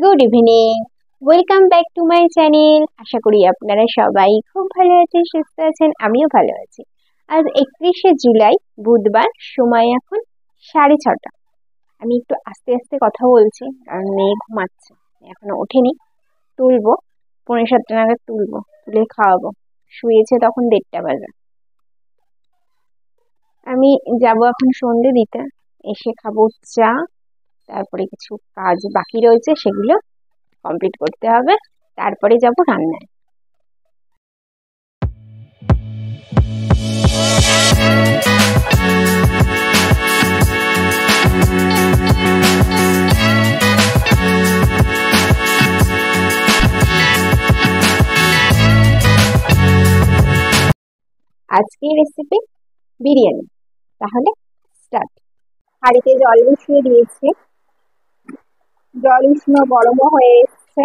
Good evening, welcome back to my channel. আশা করি আপনারা সবাই খুব ভালো আছেন, সুস্থ আছেন, আমিও ভালো আছি। আজ 31শে জুলাই, বুধবার, সময় এখন 6:30। আমি একটু আস্তে আস্তে কথা বলছি কারণ মেয়ে ঘুমাচ্ছে, এখনো ওঠেনি। তুলবো, 6:45 নাগাদ তুলবো, তুলে খাওয়াবো। শুয়েছে তখন 1:30 বাজে। আমি যাব এখন সন্ধে দিতে, এসে খাবো চা। তারপরে কিছু কাজ বাকি রয়েছে, সেগুলো কমপ্লিট করতে হবে। তারপরে যাব রান্নায়। আজকের রেসিপি বিরিয়ানি। তাহলে স্টার্ট। হাঁড়িতে জল বসিয়ে দিয়েছি, জল উষ্ণ গরমও হয়ে এসছে।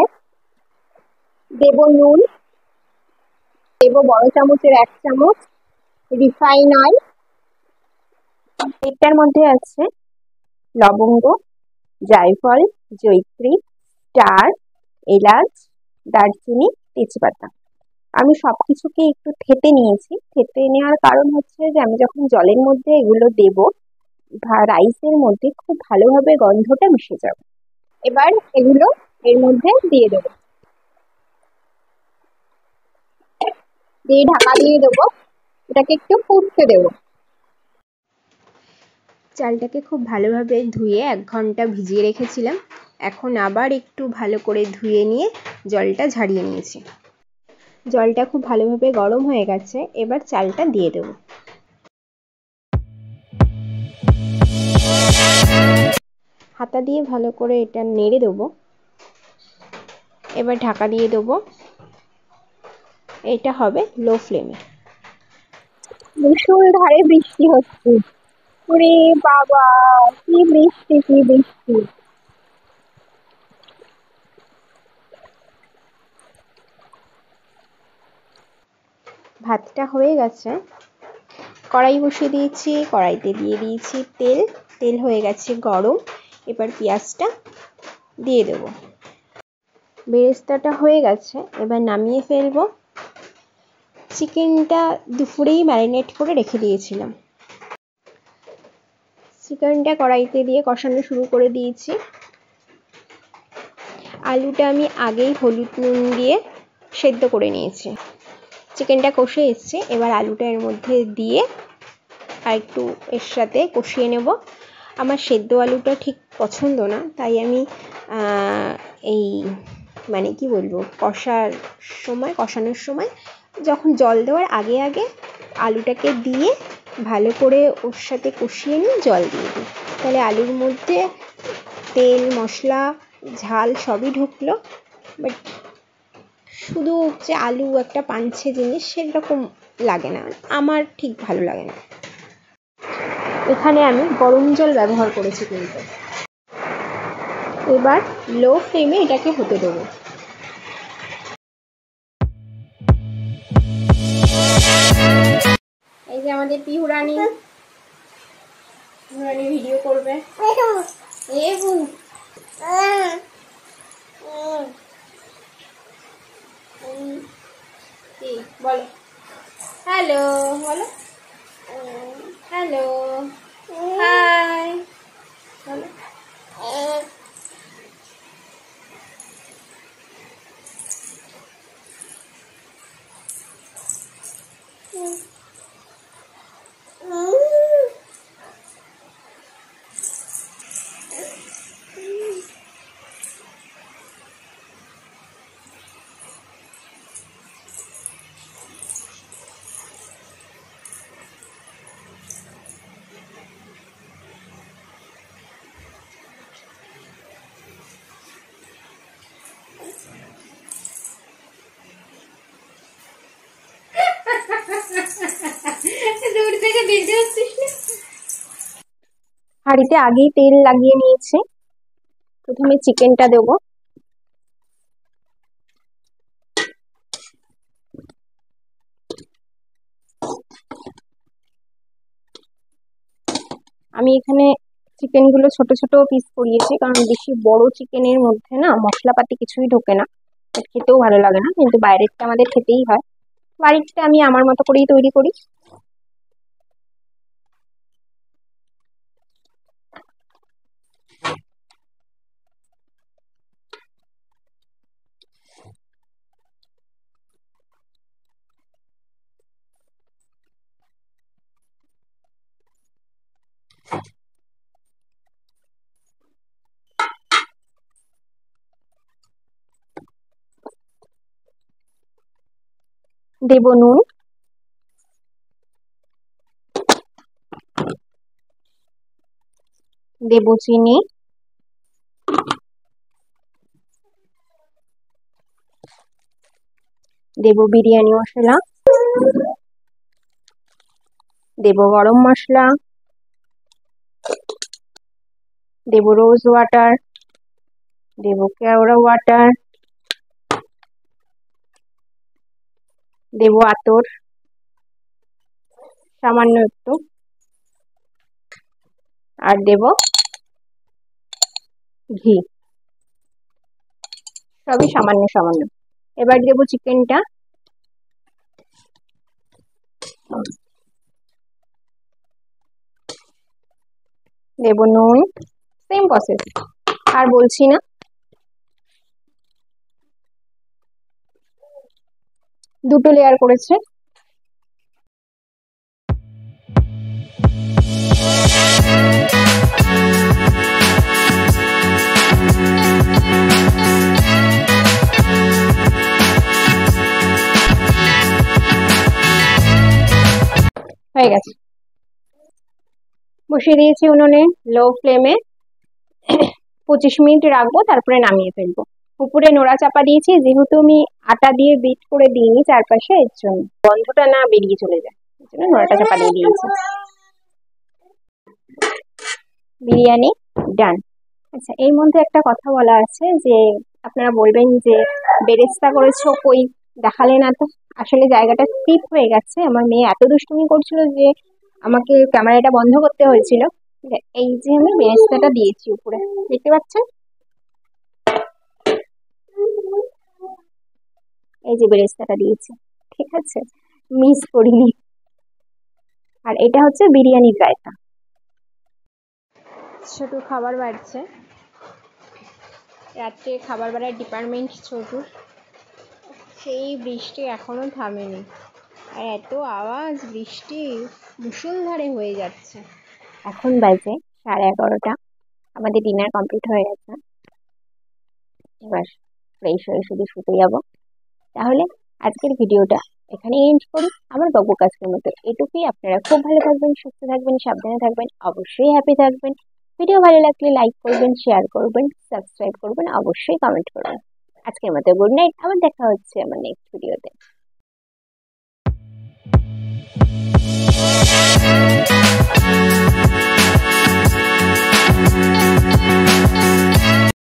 দেব নুন, দেব বড় চামচের 1 চামচ রিফাইন অয়েল। এটার মধ্যে আছে লবঙ্গ, জায়ফল, জয়িত্রী, স্টার, এলাচ, দারচিনি, তেজপাতা। আমি সবকিছুকে একটু থেতে নিয়েছি। থেতে নেওয়ার কারণ হচ্ছে যে আমি যখন জলের মধ্যে এগুলো দেব, রাইসের মধ্যে খুব ভালোভাবে গন্ধটা মিশে যাবে। এবার এগুলো এর মধ্যে দিয়ে দেবো, দিয়ে ঢাকা দিয়ে দেবো। এটাকে একটু ফুটতে দেবো। চালটাকে খুব ভালোভাবে ধুয়ে 1 ঘন্টা ভিজিয়ে রেখেছিলাম। এখন আবার একটু ভালো করে ধুয়ে নিয়ে জলটা ঝারিয়ে নিয়েছি। জলটা খুব ভালোভাবে গরম হয়ে গেছে, এবার চালটা দিয়ে দেবো। হাতা দিয়ে ভালো করে এটা নেড়ে দেবো। এবার ঢাকা দিয়ে দেবো। এটা হবে লো ফ্লেমে। মুষলধারে বৃষ্টি হচ্ছে। ওরে বাবা, কি বৃষ্টি, কি বৃষ্টি! ভাতটা হয়ে গেছে, কড়াই বসিয়ে দিয়েছি। কড়াইতে দিয়ে দিয়েছি তেল। তেল হয়ে গেছে গরম। এবার পেঁয়াজটা দিয়ে দেবো। বেরেস্তাটা হয়ে গেছে, এবার নামিয়ে ফেলবো। চিকেনটা দুপুরেই ম্যারিনেট করে রেখে দিয়েছিলাম। চিকেনটা কড়াইতে দিয়ে কষানো শুরু করে দিয়েছি। আলুটা আমি আগেই হলুদ নুন দিয়ে সেদ্ধ করে নিয়েছি। চিকেনটা কষে এসছে, এবার আলুটা এর মধ্যে দিয়ে আর একটু এর সাথে কষিয়ে নেব। আমার সেদ্ধ আলুটা ঠিক পছন্দ না, তাই আমি এই মানে কি বলবো, কষানোর সময় যখন জল দেওয়ার আগে আগে আলুটাকে দিয়ে ভালো করে ওর সাথে কষিয়ে নিয়ে জল দিয়ে দিই। তাহলে আলুর মধ্যে তেল, মশলা, ঝাল সবই ঢুকলো। বাট শুধু যে আলু একটা পানছে জিনিস সেরকম লাগে না, আমার ঠিক ভালো লাগে না। এখানে আমি গরম জল ব্যবহার করেছি কিন্তু। এবার লো ফ্লেমে এটাকে হতে দেবো। এই যে আমাদের পিহুরানি ভিডিও করবে। বলো হ্যালো, বলো হ্যালো, হাই বলো। দূর থেকে দেখতে পাচ্ছিস না? হাঁড়িতে আগেই তেল লাগিয়ে নিয়েছি। প্রথমে চিকেনটা দেবো। আমি এখানে চিকেনগুলো ছোট ছোট পিস করিয়েছি, কারণ বেশি বড় চিকেনের মধ্যে না মশলাপাতি কিছুই ঢোকে না, খেতেও ভালো লাগে না, কিন্তু বাইরেরটা আমাদের খেতেই হয়। বাড়িটা আমি আমার মতো করেই তৈরি করি। দেব নুন, দেব চিনি, দেব বিরিয়ানি মশলা, দেব গরম মশলা, দেব রোজ ওয়াটার, দেব কেওড়া ওয়াটার, দেব আতর সামান্য একটু, আর দেব ঘি, সবই সামান্য সামান্য। এবার দেব চিকেনটা, দেব নুন, সেম প্রসেস, আর বলছি না। দুটো লেয়ার করেছে। হয়ে গেছে, বসিয়ে দিয়েছি উনুনে লো ফ্লেমে। 25 মিনিট রাখবো, তারপরে নামিয়ে ফেলবো। উপরে নোড়া চাপা দিয়েছি, যেহেতু আমি আটা দিয়ে বিট করে দিইনি চারপাশে, এর জন্য গন্ধটা না বেরিয়ে চলে যায়, এর জন্য নোড়াটা চাপা দিয়ে দিয়েছি। বিরিয়ানি ডান। আচ্ছা, এর মধ্যে একটা কথা বলা আছে যে আপনারা বলবেন যে বেরেস্তা করেছো, কই দেখালে না তো। আসলে জায়গাটা স্কিপ হয়ে গেছে, আমার মেয়ে এত দুষ্টুমি করছিল যে আমাকে ক্যামেরাটা বন্ধ করতে হয়েছিল। এই যে আমি বেরেস্তাটা দিয়েছি উপরে, দেখতে পাচ্ছেন? এই যে বেরেস্তাটা দিয়েছি, ঠিক আছে, মিস করিনি। আর এটা হচ্ছে বিরিয়ানির রায়তা। ছোট খাবার বাড়ছে, রাত্রে খাবার বাড়ার ডিপার্টমেন্ট ছোটুর। সেই বৃষ্টি এখনো থামেনি, আর এত আওয়াজ, বৃষ্টি মুষলধারে হয়ে যাচ্ছে। এখন বাজে 11:30, আমাদের ডিনার কমপ্লিট হয়ে গেছে। এবার ফ্রেশ হয়ে শুধু শুতে যাবো। তাহলে আজকের ভিডিওটা এখানে এন্ড করি। আমার বাবু কাজকের মতো এটুকুই। আপনারা খুব ভালো থাকবেন, সুস্থ থাকবেন, সাবধানে থাকবেন, অবশ্যই হ্যাপি থাকবেন। ভিডিও ভালো লাগলে লাইক করবেন, শেয়ার করবেন, সাবস্ক্রাইব করবেন, অবশ্যই কমেন্ট করবেন। আজকের মতো গুড নাইট, আবার দেখা হচ্ছে আমার নেক্সট ভিডিওতে।